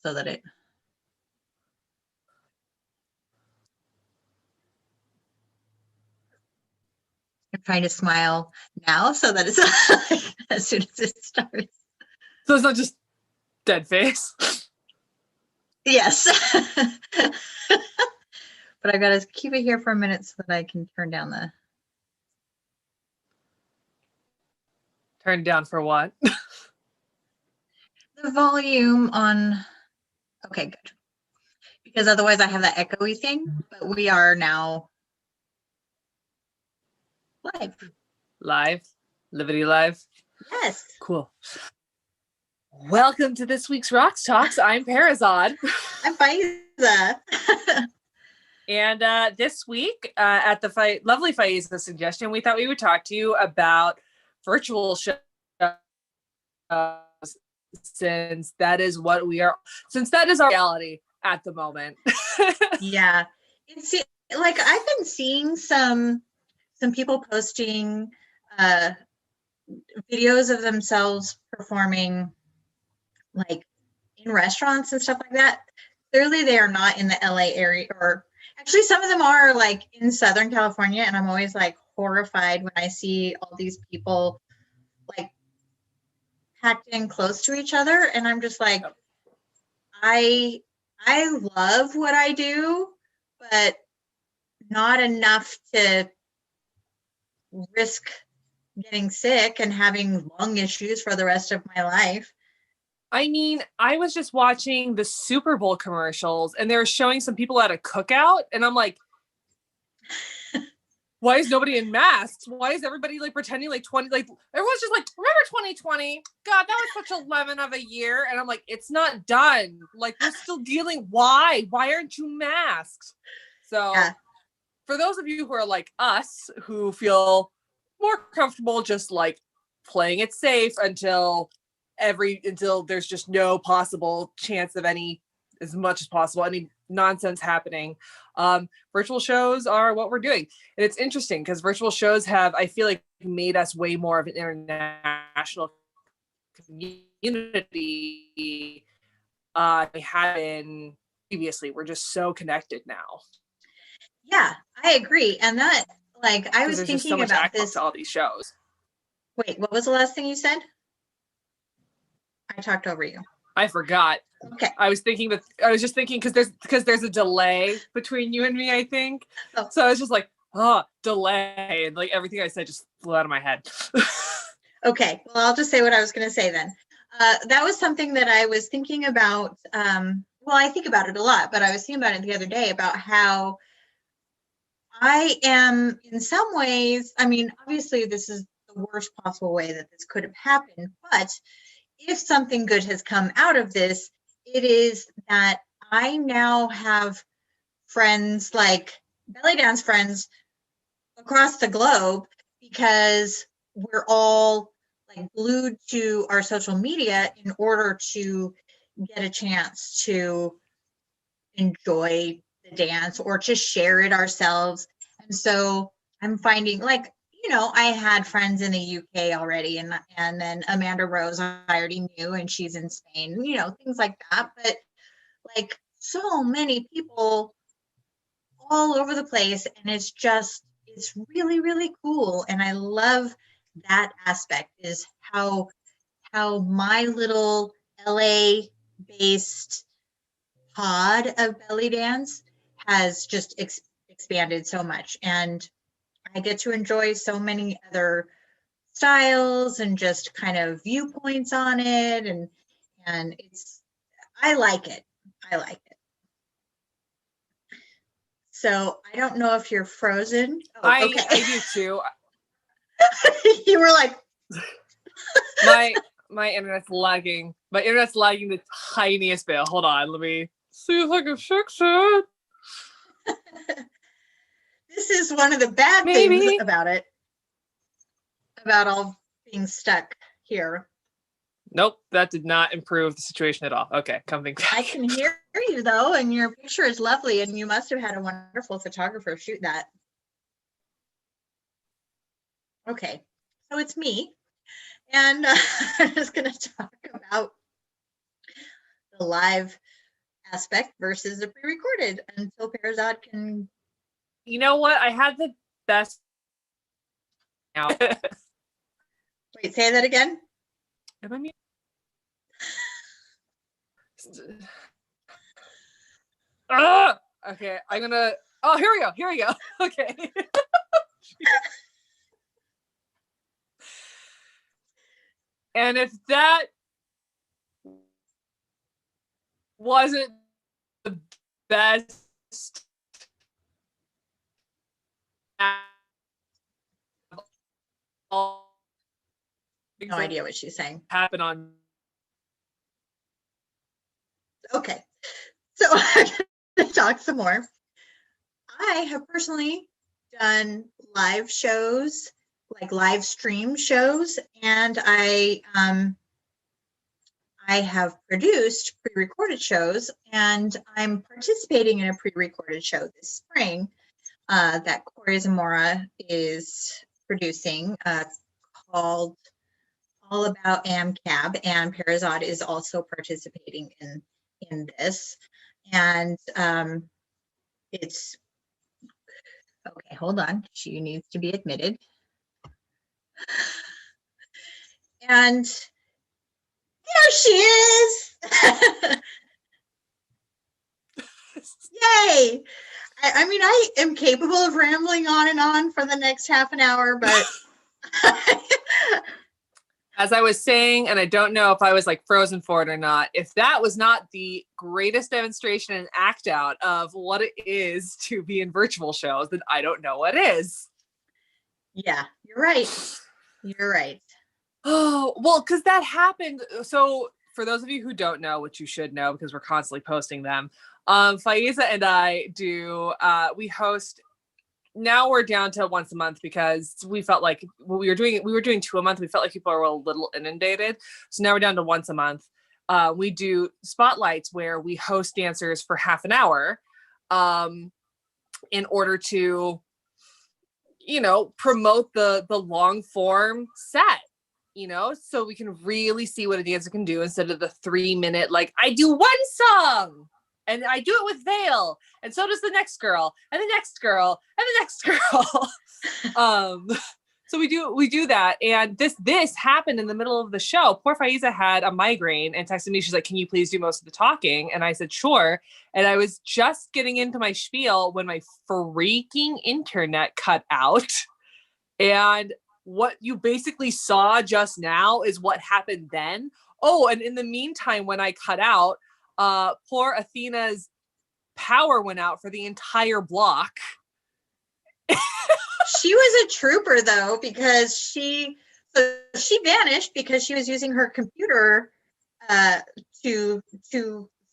so that it. I'm trying to smile now so that it's like, as soon as it starts. So it's not just dead face. Yes. But I gotta keep it here for a minute so that I can turn down the. Turn down for what? The volume on. Okay, good. Because otherwise I have that echoey thing, but we are now live. Live? Livity live? Yes. Cool. Welcome to this week's Rocks Talks. I'm Perizaad. I'm Faizeh. And this week, at the lovely Faizeh suggestion, we thought we would talk to you about virtual shows, since that is our reality at the moment. Yeah, it's like I've been seeing some people posting videos of themselves performing like in restaurants and stuff like that. Clearly they are not in the LA area, or actually some of them are like in Southern California, and I'm always like horrified when I see all these people like packed in close to each other, and I'm just like, I love what I do, but not enough to risk getting sick and having lung issues for the rest of my life. I mean, I was just watching the Super Bowl commercials and they were showing some people at a cookout, and I'm like, why is nobody in masks? Why is everybody like pretending like 20, like everyone's just like, remember 2020? God, that was such a lemon of a year. And I'm like, it's not done. Like, we're still dealing. Why aren't you masked? So yeah. For those of you who are like us, who feel more comfortable just like playing it safe until there's just no possible chance of any nonsense happening, virtual shows are what we're doing. And it's interesting because virtual shows have, I feel like, made us way more of an international community we had been previously. We're just so connected now. Yeah, I agree. And that, like, I was thinking so about this to all these shows. Wait, what was the last thing you said? I talked over you. I forgot. Okay. I was just thinking because there's a delay between you and me, I think. Oh. So I was just like, delay, and like everything I said just flew out of my head. Okay, well, I'll just say what I was going to say then. That was something that I was thinking about. Well, I think about it a lot, but I was thinking about it the other day about how I am, in some ways, I mean, obviously this is the worst possible way that this could have happened, but if something good has come out of this, it is that I now have friends, like belly dance friends, across the globe, because we're all like glued to our social media in order to get a chance to enjoy the dance or to share it ourselves. And so I'm finding, like, you know, I had friends in the UK already, and then Amanda Rose I already knew, and she's in Spain, you know, things like that. But like so many people all over the place, and it's really, really cool. And I love that aspect, is how my little LA based pod of belly dance has just expanded so much, and I get to enjoy so many other styles and just kind of viewpoints on it, and I like it. So I don't know if you're frozen. Oh, okay. I do too. You were like, my internet's lagging. My internet's lagging the tiniest bit. Hold on, let me see if I can fix it. This is one of the bad things about it. About all being stuck here. Nope, that did not improve the situation at all. Okay, coming back. I can hear you though, and your picture is lovely, and you must have had a wonderful photographer shoot that. Okay, so it's me, and I'm just going to talk about the live aspect versus the pre-recorded until Perizaad can. You know what? I had the best. Now, Wait, say that again. am I mute? Okay, I'm gonna. Oh, here we go. Here we go. Okay. And if that wasn't the best No idea what she's saying. happen on. Okay, so I'm going to talk some more. I have personally done live shows, like live stream shows, and I have produced pre-recorded shows, and I'm participating in a pre-recorded show this spring that Corey Zamora is producing called All About AmCab, and Perizaad is also participating in this. And it's okay, hold on. She needs to be admitted. And there she is. Yay. I mean, I am capable of rambling on and on for the next half an hour, but as I was saying, and I don't know if I was like frozen for it or not, if that was not the greatest demonstration and act out of what it is to be in virtual shows, then I don't know what is. Yeah, you're right. You're right. Oh, well, because that happened. So for those of you who don't know, which you should know because we're constantly posting them, Faizeh and I do, we host. Now we're down to once a month because we felt like we were doing 2 a month. We felt like people are a little inundated. So now we're down to once a month. We do spotlights where we host dancers for half an hour in order to, promote the long form set, so we can really see what a dancer can do instead of the 3-minute, like I do one song. And I do it with Veil, and so does the next girl, and the next girl, and the next girl. So we do that, and this happened in the middle of the show. Poor Faizeh had a migraine and texted me. She's like, "Can you please do most of the talking?" And I said, "Sure." And I was just getting into my spiel when my freaking internet cut out, and what you basically saw just now is what happened then. Oh, and in the meantime, when I cut out, poor Athena's power went out for the entire block. She was a trooper though, because she vanished because she was using her computer to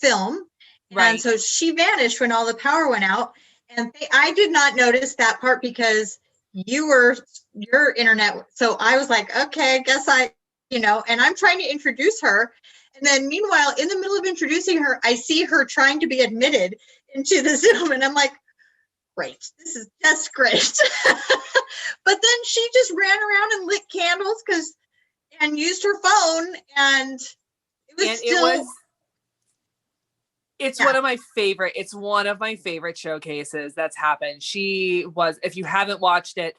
film. Right. And so she vanished when all the power went out. And I did not notice that part because your internet. So I was like, okay, I guess and I'm trying to introduce her. And then meanwhile, in the middle of introducing her, I see her trying to be admitted into the Zoom. And I'm like, great, this is just great. But then she just ran around and lit candles and used her phone. And it's one of my favorite showcases that's happened. She was, if you haven't watched it,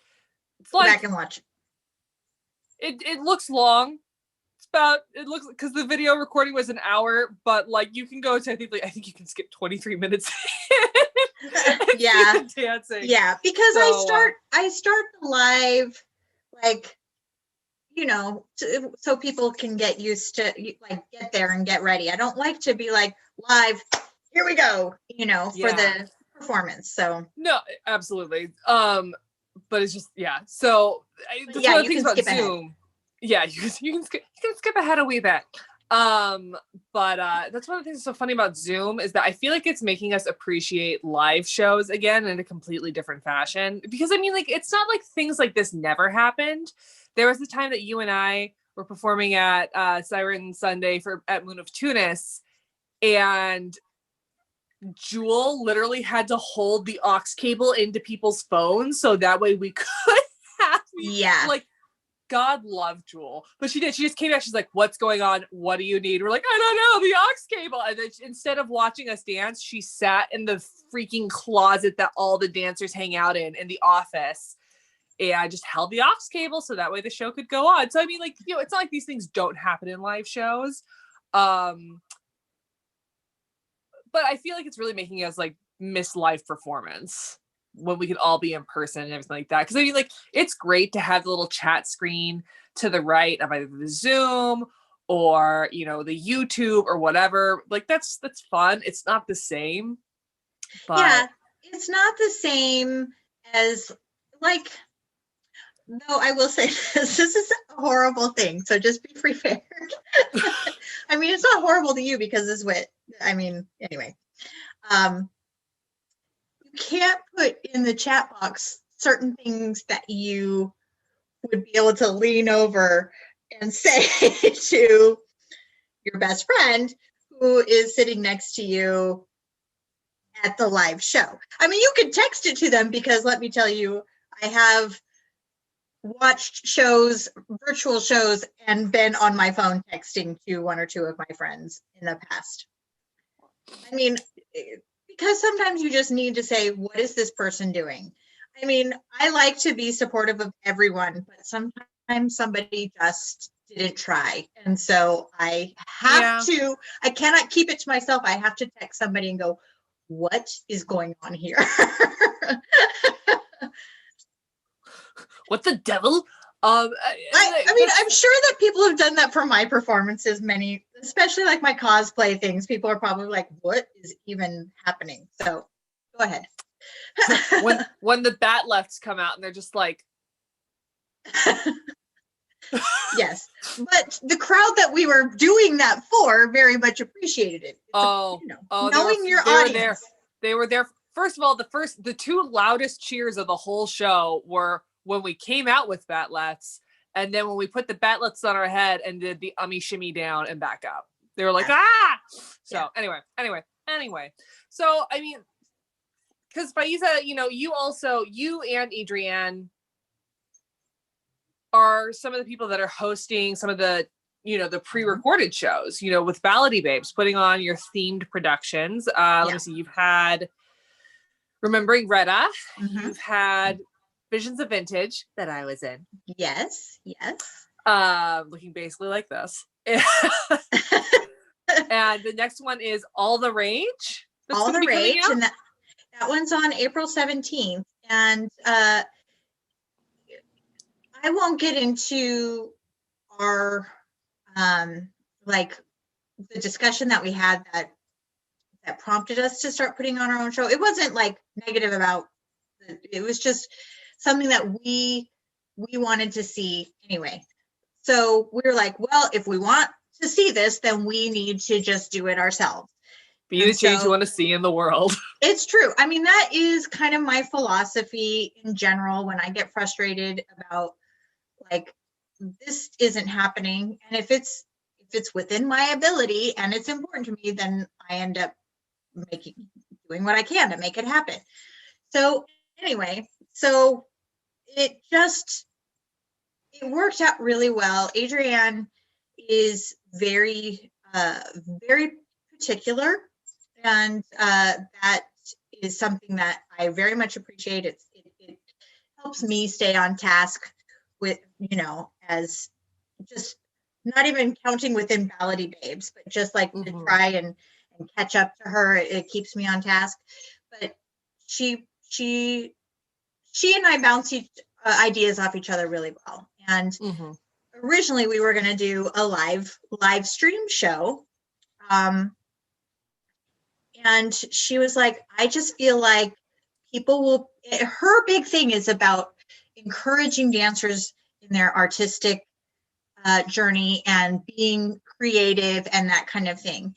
go back and watch it. It looks long. It looks because the video recording was an hour, but like you can go to I think you can skip 23 minutes. Yeah, dancing. Yeah, because so, I start live, like so people can get used to get there and get ready. I don't like to be like live. Here we go, for the performance. So no, absolutely. But it's just So that's one of the things about Zoom. Ahead. Yeah, you can skip ahead a wee bit. But that's one of the things that's so funny about Zoom is that I feel like it's making us appreciate live shows again in a completely different fashion. Because I mean, like, it's not like things like this never happened. There was the time that you and I were performing at Siren Sunday at Moon of Tunis, and Jewel literally had to hold the aux cable into people's phones so that way we could have God love Jewel. But she did. She just came back. She's like, what's going on? What do you need? We're like, I don't know, the aux cable. And then instead of watching us dance, she sat in the freaking closet that all the dancers hang out in the office. And I just held the aux cable so that way the show could go on. So, I mean, like, you know, it's not like these things don't happen in live shows. But I feel like it's really making us like miss live performance when we could all be in person and everything like that. Because I mean, like, it's great to have the little chat screen to the right of either the Zoom or, you know, the YouTube or whatever. Like, that's fun. It's not the same. But Yeah, it's not the same as, like, no, I will say this is a horrible thing. So just be prepared. I mean, it's not horrible to you because it's what, I mean, anyway. You can't put in the chat box certain things that you would be able to lean over and say to your best friend who is sitting next to you at the live show. I mean, you could text it to them because let me tell you, I have watched shows, virtual shows, and been on my phone texting to one or two of my friends in the past. I mean, because sometimes you just need to say, what is this person doing? I mean, I like to be supportive of everyone, but sometimes somebody just didn't try. And so I have to, I cannot keep it to myself. I have to text somebody and go, what is going on here? what the devil? I mean, I'm sure that people have done that for my performances, many, especially like my cosplay things. People are probably like, what is even happening? So go ahead. when the bat lefts come out and they're just like, yes, but the crowd that we were doing that for very much appreciated it. Knowing your audience. They were there. First of all, the two loudest cheers of the whole show were when we came out with batlets, and then when we put the batlets on our head and did the shimmy down and back up. They were like, ah! So anyway. So, I mean, because Faizeh, you know, you and Adrienne are some of the people that are hosting some of the, you know, the pre-recorded shows, you know, with Ballady Babes, putting on your themed productions. Let me see, you've had Remembering Retta, you've had Visions of Vintage that I was in. Yes. Looking basically like this. And the next one is All the Rage. All the Rage, and that one's on April 17th. And I won't get into our like the discussion that we had that prompted us to start putting on our own show. It wasn't like negative about it was just something that we wanted to see anyway. So we were like, well, if we want to see this, then we need to just do it ourselves. Be the change you want to see in the world. It's true. I mean, that is kind of my philosophy in general when I get frustrated about like this isn't happening. And if it's within my ability and it's important to me, then I end up doing what I can to make it happen. So anyway, it worked out really well. Adrienne is very, very particular, and that is something that I very much appreciate. It helps me stay on task with, you know, as just not even counting within Ballady Babes, but just like to try and catch up to her. It keeps me on task. But she and I bounce ideas off each other really well. And originally we were going to do a live stream show. And she was like, I just feel like her big thing is about encouraging dancers in their artistic journey and being creative and that kind of thing.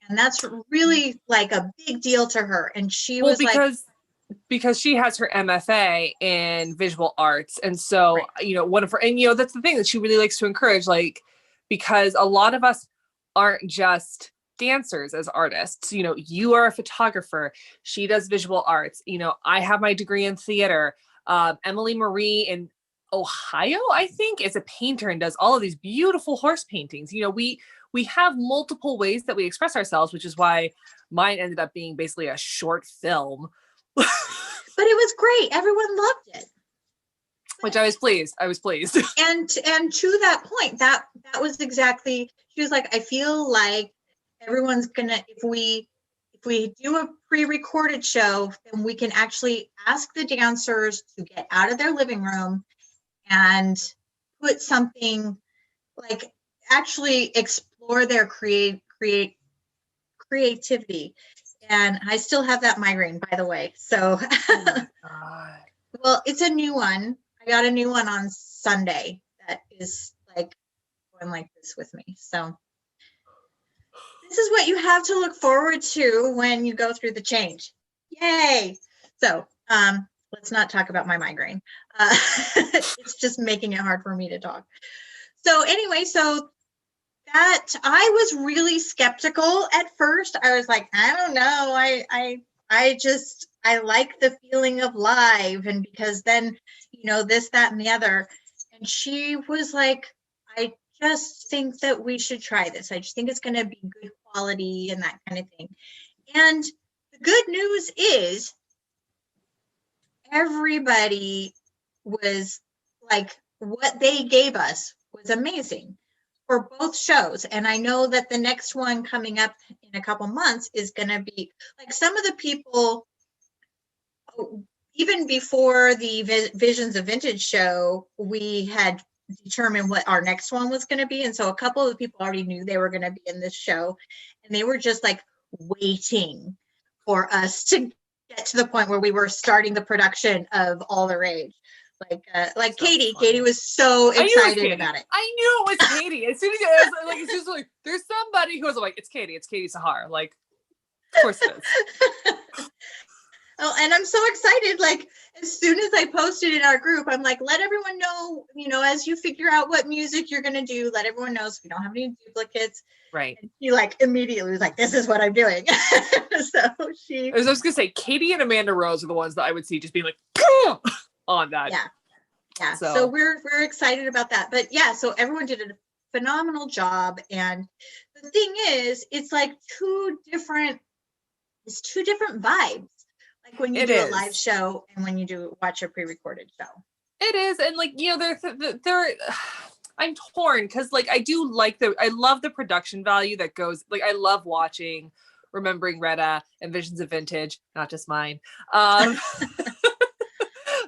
And that's really like a big deal to her. And she was because she has her MFA in visual arts. And so, you know, that's the thing that she really likes to encourage, like, because a lot of us aren't just dancers as artists. You know, you are a photographer. She does visual arts. You know, I have my degree in theater. Emily Marie in Ohio, I think, is a painter and does all of these beautiful horse paintings. You know, we have multiple ways that we express ourselves, which is why mine ended up being basically a short film. But it was great. Everyone loved it. Which I was pleased. I was pleased. And to that point, that was exactly, she was like, I feel like everyone's gonna, if we do a pre-recorded show, then we can actually ask the dancers to get out of their living room and put something, like actually explore their creativity. And I still have that migraine, by the way. So, Oh my God. well, it's a new one. I got a new one on Sunday that is like going like this with me. So this is what you have to look forward to when you go through the change. Yay. So let's not talk about my migraine. It's just making it hard for me to talk. So anyway, so that I was really skeptical at first. I was like, I don't know. I like the feeling of live, and because then, you know, this, that, and the other. And she was like, I just think that we should try this. I just think it's going to be good quality and that kind of thing. And the good news is everybody was like, what they gave us was amazing for both shows. And I know that the next one coming up in a couple months is going to be like, some of the people, even before the Visions of Vintage show, we had determined what our next one was going to be. And so a couple of the people already knew they were going to be in this show, and they were just like waiting for us to get to the point where we were starting the production of All the Rage. Like so Katie. Funny. Katie was so excited about it. I knew it was Katie. As soon as it was like, it's just like, there's somebody who was like, it's Katie Sahar. Like, of course it is. Oh, and I'm so excited. Like, as soon as I posted in our group, I'm like, let everyone know, you know, as you figure out what music you're going to do, let everyone know so we don't have any duplicates. Right. And she like immediately was like, this is what I'm doing. So I was just going to say, Katie and Amanda Rose are the ones that I would see just being like, on that. Yeah. Yeah. So we're excited about that. But yeah, so everyone did a phenomenal job. And the thing is, it's like two different vibes. Like when you do a live show and when you watch a pre-recorded show. It is. And like, you know, they're I'm torn because like I love the production value that goes, like I love watching Remembering Retta and Visions of Vintage, not just mine.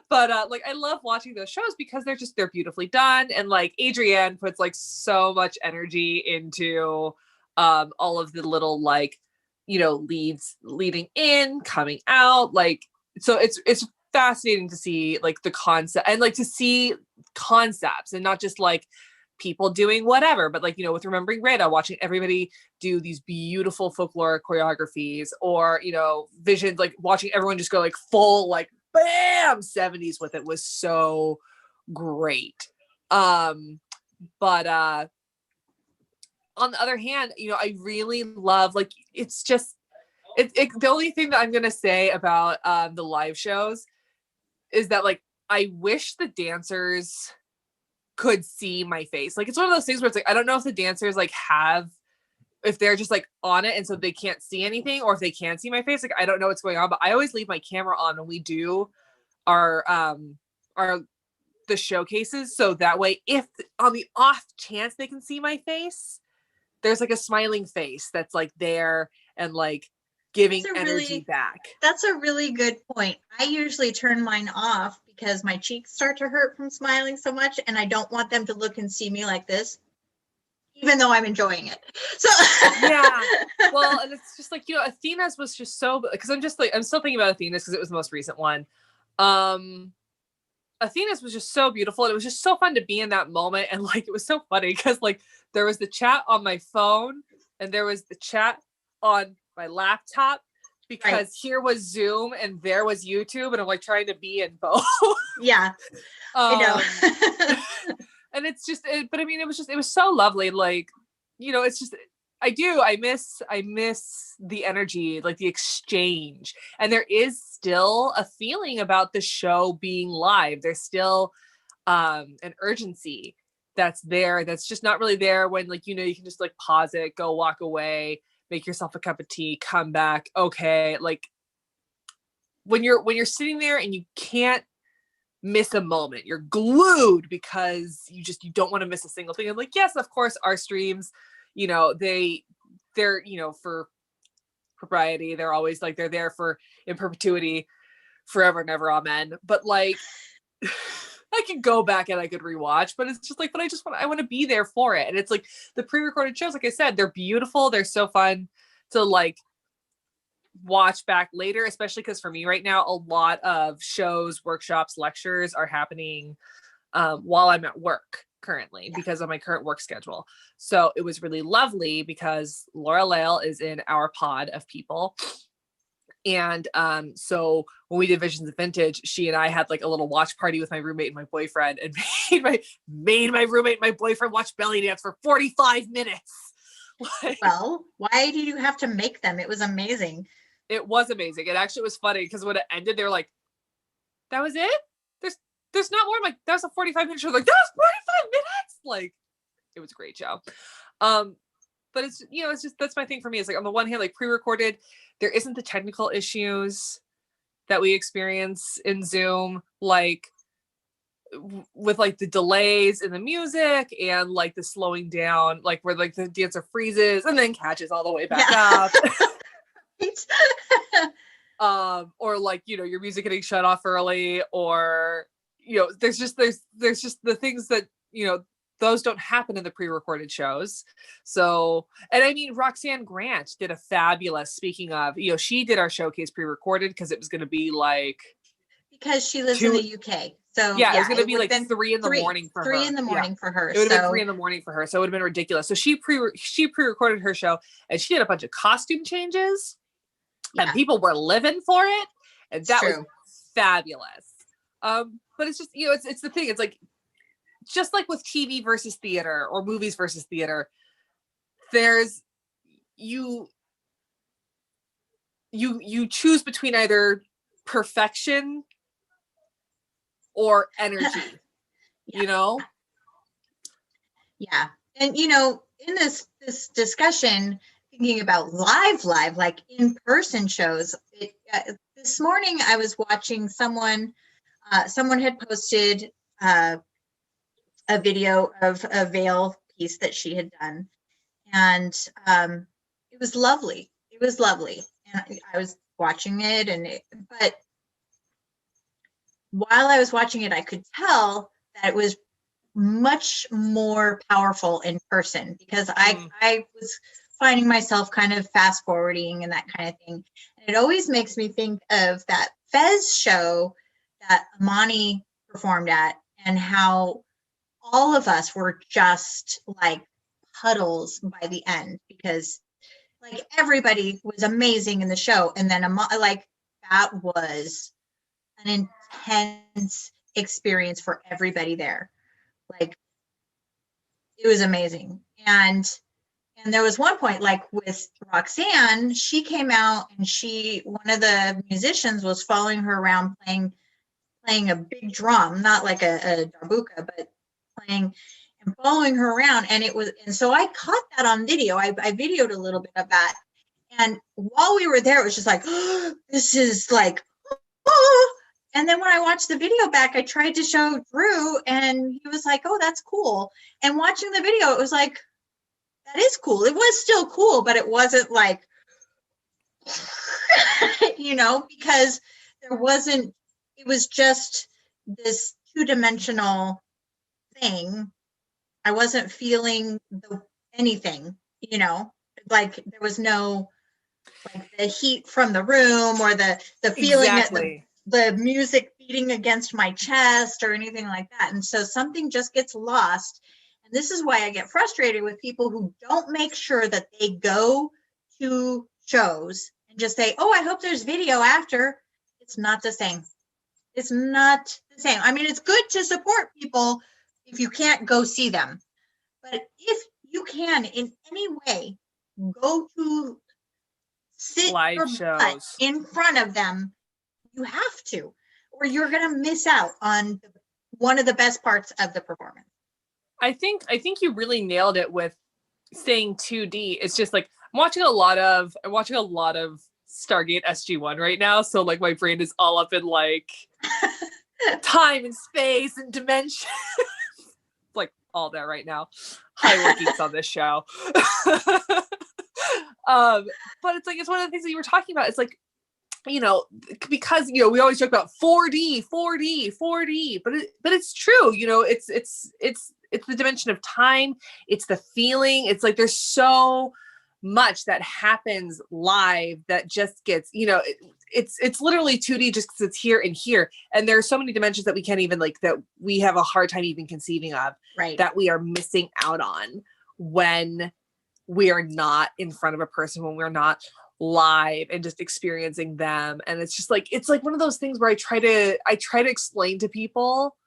But like I love watching those shows because they're beautifully done, and like Adrienne puts like so much energy into all of the little like, you know, leads leading in, coming out, like, so it's fascinating to see like the concept and like to see concepts and not just like people doing whatever, but like, you know, with Remembering Rita, watching everybody do these beautiful folklore choreographies, or, you know, Visions, like watching everyone just go like full like bam 70s with it was so great. But on the other hand, you know, I really love, like, it's just, the only thing that I'm going to say about the live shows is that, like, I wish the dancers could see my face. Like, it's one of those things where it's like, I don't know if the dancers, like, if they're just, like, on it and so they can't see anything, or if they can see my face. Like, I don't know what's going on, but I always leave my camera on when we do our the showcases. So that way, if on the off chance they can see my face, there's like a smiling face that's like there and like giving energy back. That's a really good point. I usually turn mine off because my cheeks start to hurt from smiling so much, and I don't want them to look and see me like this, even though I'm enjoying it. So yeah. Well, and it's just like, you know, Athena's was just so, because I'm still thinking about Athena's because it was the most recent one. Athena's was just so beautiful, and it was just so fun to be in that moment. And like, it was so funny because like there was the chat on my phone and there was the chat on my laptop, because here was Zoom and there was YouTube, and I'm like trying to be in both. Yeah, I know. And it's just, but I mean, it was so lovely. Like, you know, it's just, I miss the energy, like the exchange. And there is still a feeling about the show being live. There's still, an urgency that's there, that's just not really there when, like, you know, you can just like pause it, go walk away, make yourself a cup of tea, come back. Okay. Like when you're sitting there and you can't miss a moment, you're glued because you don't want to miss a single thing. And like, yes, of course, our streams, you know, they're, you know, for propriety, they're always like, they're there for in perpetuity, forever and ever, amen. But like, I could go back and I could rewatch, but it's just like, but I want to be there for it. And it's like the pre-recorded shows, like I said, they're beautiful. They're so fun to like watch back later, especially because for me right now, a lot of shows, workshops, lectures are happening while I'm at work currently because of my current work schedule. So it was really lovely because Laura Lale is in our pod of people. And so when we did Visions of Vintage, she and I had like a little watch party with my roommate and my boyfriend, and made my roommate and my boyfriend watch belly dance for 45 minutes. Well, why did you have to make them? It was amazing. It was amazing. It actually was funny because when it ended, they were like, that was it? There's not more. I'm like, that was a 45-minute show. Like, that was 45 minutes. Like, it was a great show. But it's, you know, it's just, that's my thing for me. It's like, on the one hand, like pre-recorded, there isn't the technical issues that we experience in Zoom, like with like the delays in the music and like the slowing down, like where like the dancer freezes and then catches all the way back up. Or like, you know, your music getting shut off early, or, you know, there's just the things that, you know, those don't happen in the pre-recorded shows. So, and I mean, Roxanne Grant did a fabulous, speaking of, you know, she did our showcase pre-recorded because it was going to be like, because she lives in the UK. So yeah, it was going to be like 3 in the morning for her. 3 in the morning for her. It would have been 3 in the morning for her. So it would have been ridiculous. So she pre-recorded her show, and she did a bunch of costume changes, and people were living for it. And that was fabulous. But it's just, you know, it's the thing. It's like, just like with TV versus theater or movies versus theater, there's you choose between either perfection or energy, you know? Yeah. And, you know, in this discussion, thinking about live, like in-person shows, this morning I was watching someone had posted a video of a veil piece that she had done. And it was lovely. It was lovely. And I was watching it, but while I was watching it, I could tell that it was much more powerful in person, because I was finding myself kind of fast forwarding and that kind of thing. And it always makes me think of that Fez show that Amani performed at, and how all of us were just like puddles by the end, because like everybody was amazing in the show. And then like that was an intense experience for everybody there. Like it was amazing. And there was one point, like with Roxanne, she came out and one of the musicians was following her around playing a big drum, not like a darbuka, but playing and following her around. And so I caught that on video. I videoed a little bit of that. And while we were there, it was just like, oh, this is like, oh. And then when I watched the video back, I tried to show Drew, and he was like, oh, that's cool. And watching the video, it was like, that is cool. It was still cool, but it wasn't like, you know, because it was just this two-dimensional thing. I wasn't feeling anything, you know, like there was no like the heat from the room or the feeling that the music beating against my chest or anything like that. And so something just gets lost. And this is why I get frustrated with people who don't make sure that they go to shows and just say, oh, I hope there's video after. It's not the same. It's not the same. I mean, it's good to support people if you can't go see them. But if you can in any way go to sit live shows in front of them, you have to, or you're going to miss out on one of the best parts of the performance. I think you really nailed it with saying 2D. It's just like I'm watching a lot of Stargate SG-1 right now, so like my brain is all up in like time and space and dimension. Like all there right now. High workings on this show. But it's like, it's one of the things that you were talking about. It's like, you know, because, you know, we always joke about 4D, but it's true. You know, it's the dimension of time. It's the feeling. It's like, there's so much that happens live that just gets, you know, it's literally 2D just because it's here and here. And there are so many dimensions that we can't even like, that we have a hard time even conceiving of, right, that we are missing out on when we are not in front of a person, when we're not live and just experiencing them. And it's just like, it's like one of those things where I try to explain to people,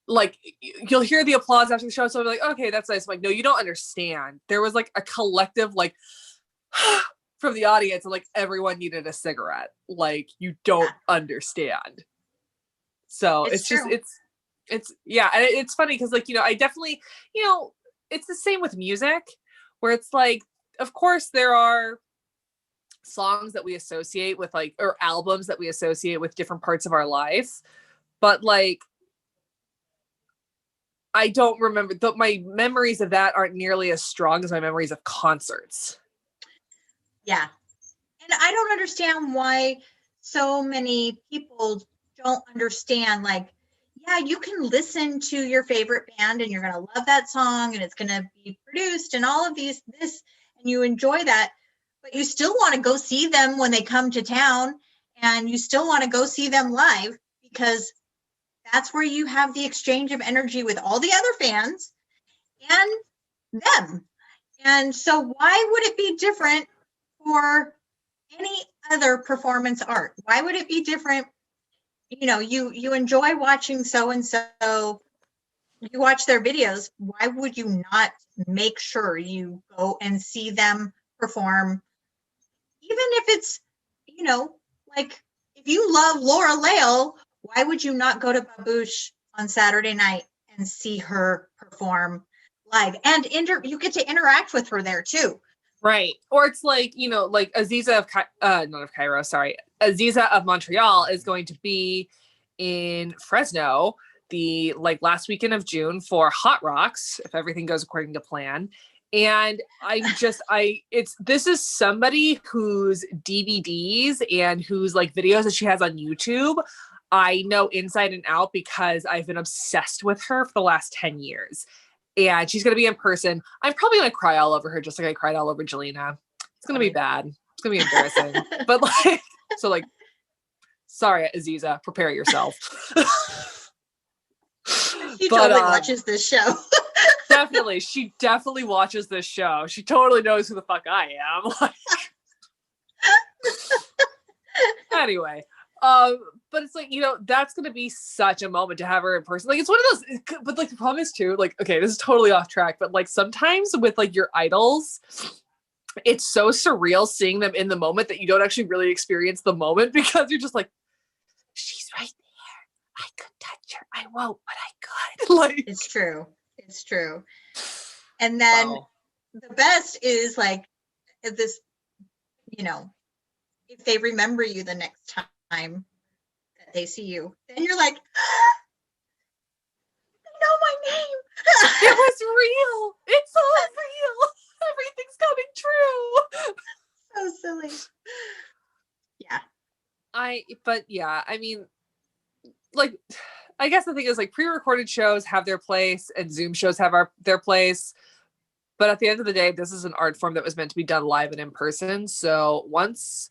like, you'll hear the applause after the show, so I'm like, okay, that's nice. I'm like, no, you don't understand. There was like a collective like from the audience, and like everyone needed a cigarette. Like, you don't understand. So it's just true. it's yeah, and it's funny because, like, you know, I definitely, you know, it's the same with music, where it's like, of course there are songs that we associate with, like, or albums that we associate with different parts of our life, but like, I don't remember, my memories of that aren't nearly as strong as my memories of concerts. Yeah. And I don't understand why so many people don't understand, like, yeah, you can listen to your favorite band and you're going to love that song and it's going to be produced and all of this, and you enjoy that, but you still want to go see them when they come to town, and you still want to go see them live, because that's where you have the exchange of energy with all the other fans and them. And so why would it be different for any other performance art? Why would it be different? You know, you enjoy watching so-and-so, you watch their videos. Why would you not make sure you go and see them perform? Even if it's, you know, like, if you love Laura Lael, why would you not go to Babouche on Saturday night and see her perform live? And you get to interact with her there too. Right. Or it's like, you know, like Aziza of not of Cairo, sorry. Aziza of Montreal is going to be in Fresno the like last weekend of June for Hot Rocks, if everything goes according to plan. And this is somebody whose DVDs and whose like videos that she has on YouTube I know inside and out, because I've been obsessed with her for the last 10 years. And she's going to be in person. I'm probably going to cry all over her, just like I cried all over Jelena. It's going to be bad. It's going to be embarrassing. But like, so like, sorry, Aziza, prepare yourself. She totally watches this show. Definitely. She definitely watches this show. She totally knows who the fuck I am. Like, anyway. But it's like, you know, that's going to be such a moment to have her in person. Like, it's one of those, but like the problem is too, like, okay, this is totally off track, but like sometimes with like your idols, it's so surreal seeing them in the moment that you don't actually really experience the moment, because you're just like, she's right there. I could touch her. I won't, but I could. Like, it's true. It's true. And then the best is like this, you know, if they remember you the next time that they see you, then you're like, they know my name. It was real. It's all real. Everything's coming true. So silly. Yeah. I mean, like, I guess the thing is, like, pre-recorded shows have their place and Zoom shows have their place. But at the end of the day, this is an art form that was meant to be done live and in person. So once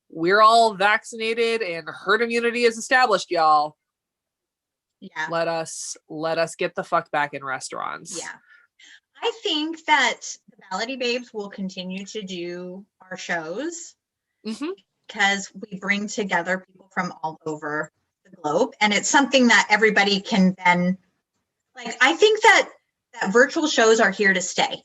we're all vaccinated and herd immunity is established, y'all, yeah, let us get the fuck back in restaurants. Yeah. I think that the Balady Babes will continue to do our shows because we bring together people from all over the globe, and it's something that everybody can then, like, I think that virtual shows are here to stay,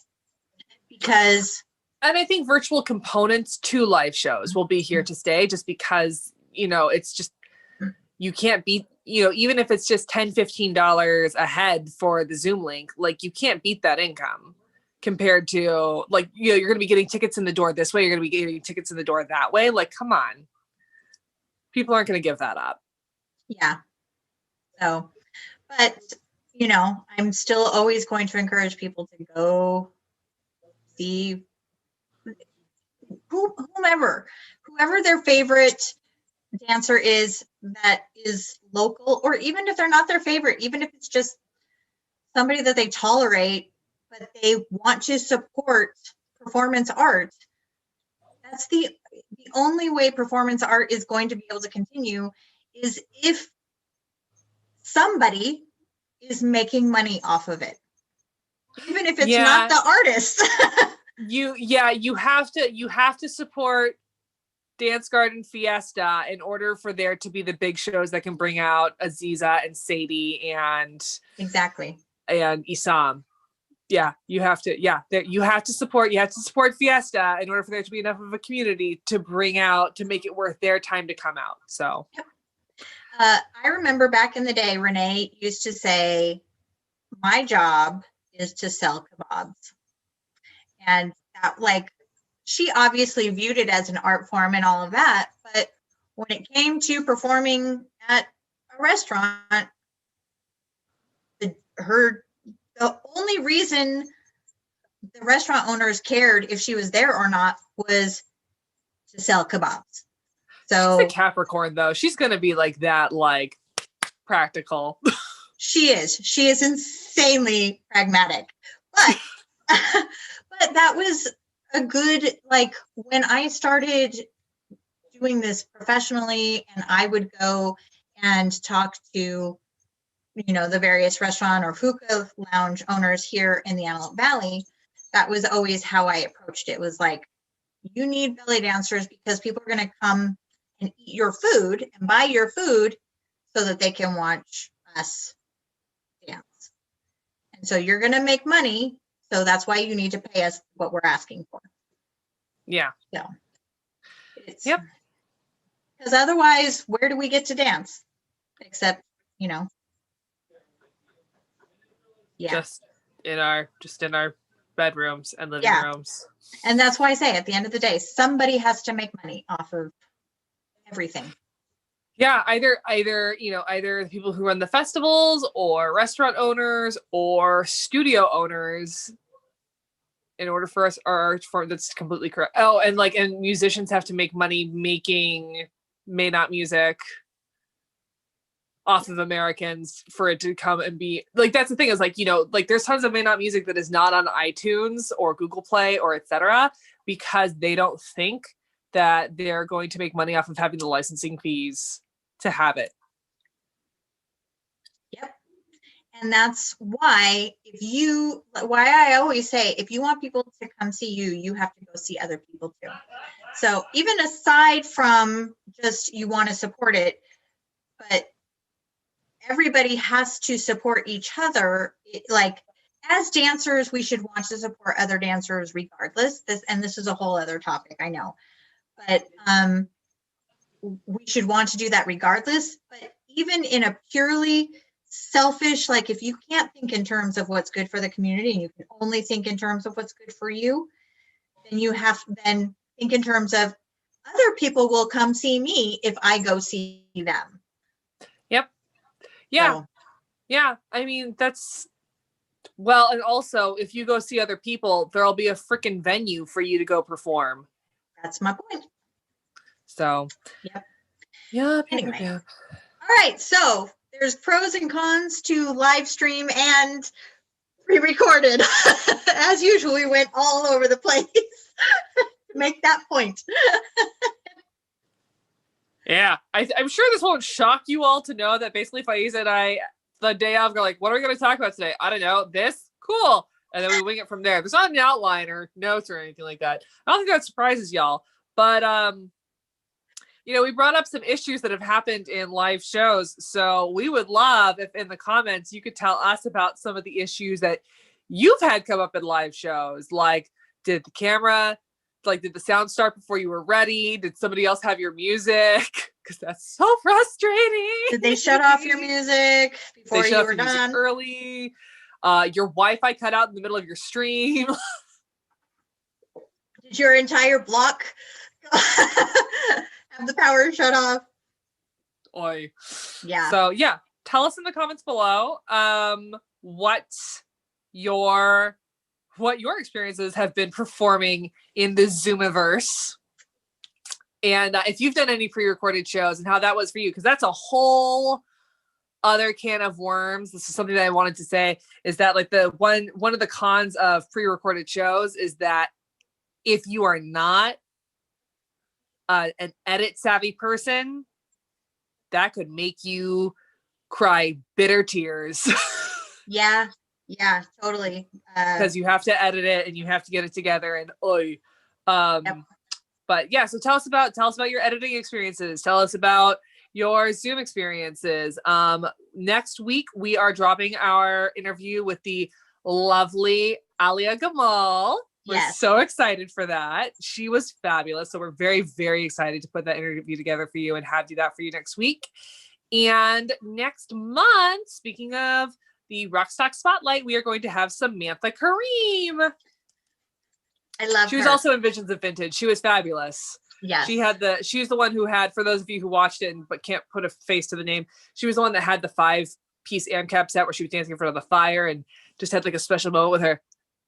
because, and I think virtual components to live shows will be here to stay, just because, you know, it's just, you can't beat even if it's just $10-15 a head for the Zoom link, like you can't beat that income compared to like, you're going to be getting tickets in the door this way. You're going to be getting tickets in the door that way. Like, come on. People aren't going to give that up. Yeah. So, but I'm still always going to encourage people to go see whoever their favorite dancer is that is local, or even if they're not their favorite, even if it's just somebody that they tolerate, but they want to support performance art. That's the only way performance art is going to be able to continue, is if somebody is making money off of it, even if it's not the artist. you have to support Dance Garden Fiesta in order for there to be the big shows that can bring out Aziza and Sadie and exactly and Isam. You have to support Fiesta in order for there to be enough of a community to make it worth their time to come out. So yep. I remember back in the day, Renee used to say, my job is to sell kebabs. And that, like, she obviously viewed it as an art form and all of that. But when it came to performing at a restaurant, the only reason the restaurant owners cared if she was there or not was to sell kebabs. So she's a Capricorn, though. She's going to be like that, like practical. She is insanely pragmatic. But but that was a good, like, when I started doing this professionally and I would go and talk to the various restaurant or hookah lounge owners here in the Antelope Valley, that was always how I approached it. It was like, you need belly dancers because people are going to come and eat your food and buy your food so that they can watch us dance. And so you're going to make money. So that's why you need to pay us what we're asking for. Yeah. So yep. Because otherwise, where do we get to dance? Except, just in our bedrooms and living rooms. And that's why I say at the end of the day, somebody has to make money off of everything. Yeah, either the people who run the festivals or restaurant owners or studio owners, in order for us, our art form, that's completely correct. Oh, and musicians have to make money making Maynot music off of Americans for it to come and be like, that's the thing is there's tons of Maynot music that is not on iTunes or Google Play or etc. because they don't think that they're going to make money off of having the licensing fees to have it. Yep. And that's why I always say, if you want people to come see you, you have to go see other people too. So even aside from just you want to support it, but everybody has to support each other. Like, as dancers, we should want to support other dancers regardless. This is a whole other topic, I know. But we should want to do that regardless. But even in a purely selfish, like, if you can't think in terms of what's good for the community and you can only think in terms of what's good for you, then you have to then think in terms of other people will come see me if I go see them. Yep. Yeah. So. Yeah. I mean, and also if you go see other people, there'll be a freaking venue for you to go perform. That's my point. So, yep. Yeah. Anyway. Yeah. All right. So there's pros and cons to live stream and pre-recorded. As usual, we went all over the place to make that point. Yeah, I'm sure this won't shock you all to know that basically Faizeh and I, the day of, go like, what are we going to talk about today? I don't know. This? Cool. And then we wing it from there. There's not an outline or notes or anything like that. I don't think that surprises y'all. But, we brought up some issues that have happened in live shows. So we would love if in the comments you could tell us about some of the issues that you've had come up in live shows. Like, did the camera did the sound start before you were ready? Did somebody else have your music? Because that's so frustrating. Did they shut off your music before you were done? Early. Your Wi-Fi cut out in the middle of your stream. Did your entire block have the power shut off? Oy. Yeah. So yeah, tell us in the comments below what your experiences have been performing in the Zoomiverse. And if you've done any pre-recorded shows and how that was for you, because that's a whole other can of worms. This is something that I wanted to say, is that like the one of the cons of pre-recorded shows is that if you are not an edit savvy person, that could make you cry bitter tears. Yeah, totally. Because you have to edit it and you have to get it together and yep. But yeah, so tell us about your editing experiences. Tell us about your Zoom experiences. Next week we are dropping our interview with the lovely Alia Gamal. We're so excited for that. She was fabulous. So we're very, very excited to put that interview together for you and do that for you next week. And next month, speaking of the Rockstock Spotlight, we are going to have Samantha Kareem. I love her. She was also in Visions of Vintage. She was fabulous. Yeah. She was the one who had, for those of you who watched it but can't put a face to the name, she was the one that had the 5-piece AMCAP set where she was dancing in front of the fire and just had like a special moment with her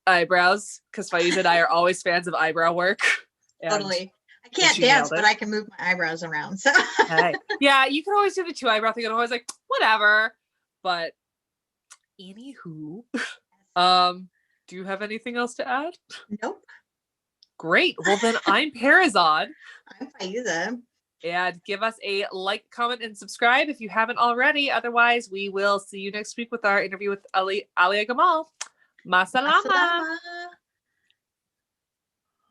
eyebrows, because Faizeh and I are always fans of eyebrow work. Totally. I can't dance, but I can move my eyebrows around. So yeah, you can always do the 2 eyebrow thing and I'm always like, whatever. But anywho, do you have anything else to add? Nope. Great. Well, then I'm Perizaad. I'm Faizeh. And give us a like, comment, and subscribe if you haven't already. Otherwise, we will see you next week with our interview with Alia Gamal. Masalama.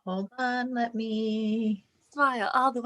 Hold on, let me smile all the way.